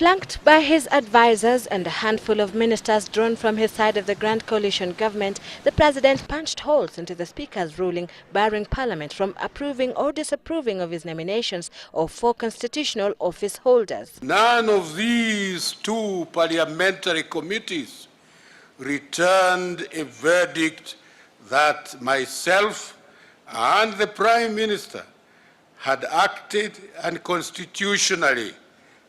Flanked by his advisers and a handful of ministers drawn from his side of the Grand Coalition government, the president punched holes into the Speaker's ruling barring Parliament from approving or disapproving of his nominations of 4 constitutional office holders. None of these 2 parliamentary committees returned a verdict that myself and the Prime Minister had acted unconstitutionally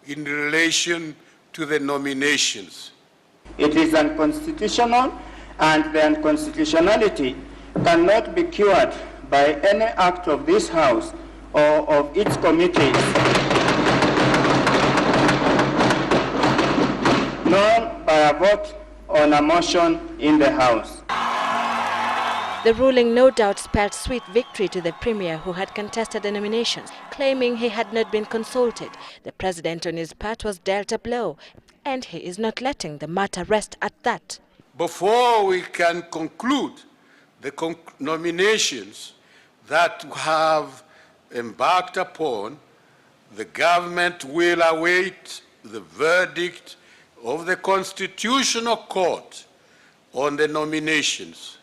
in relation to the nominations. It is unconstitutional, and the unconstitutionality cannot be cured by any act of this House or of its committees, nor by a vote on a motion in the House. The ruling no doubt spelled sweet victory to the Premier, who had contested the nominations, claiming he had not been consulted. The President on his part was dealt a blow, and he is not letting the matter rest at that. Before we can conclude the nominations that we have embarked upon, the government will await the verdict of the Constitutional Court on the nominations.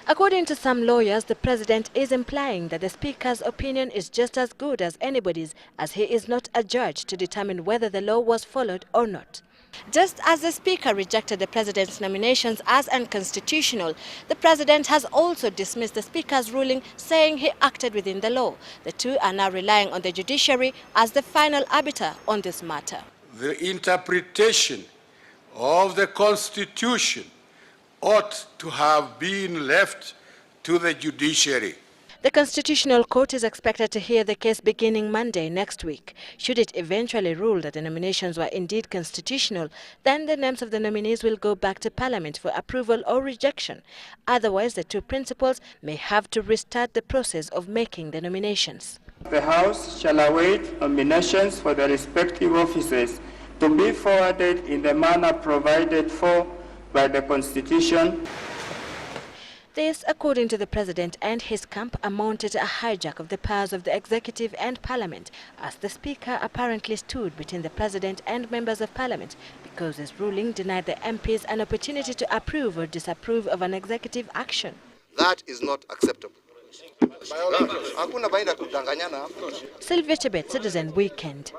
According to some lawyers, the president is implying that the Speaker's opinion is just as good as anybody's, as he is not a judge to determine whether the law was followed or not. Just as the Speaker rejected the president's nominations as unconstitutional, the president has also dismissed the Speaker's ruling, saying he acted within the law. The two are now relying on the judiciary as the final arbiter on this matter. The interpretation of the Constitution ought to have been left to the judiciary. The Constitutional Court is expected to hear the case beginning Monday next week. Should it eventually rule that the nominations were indeed constitutional, then the names of the nominees will go back to Parliament for approval or rejection. Otherwise, the 2 principals may have to restart the process of making the nominations. The House shall await nominations for the respective offices to be forwarded in the manner provided for by the Constitution. This, according to the President and his camp, amounted to a hijack of the powers of the Executive and Parliament, as the Speaker apparently stood between the President and members of Parliament, because his ruling denied the MPs an opportunity to approve or disapprove of an executive action. That is not acceptable. Sylvia Chebet, Citizen Weekend.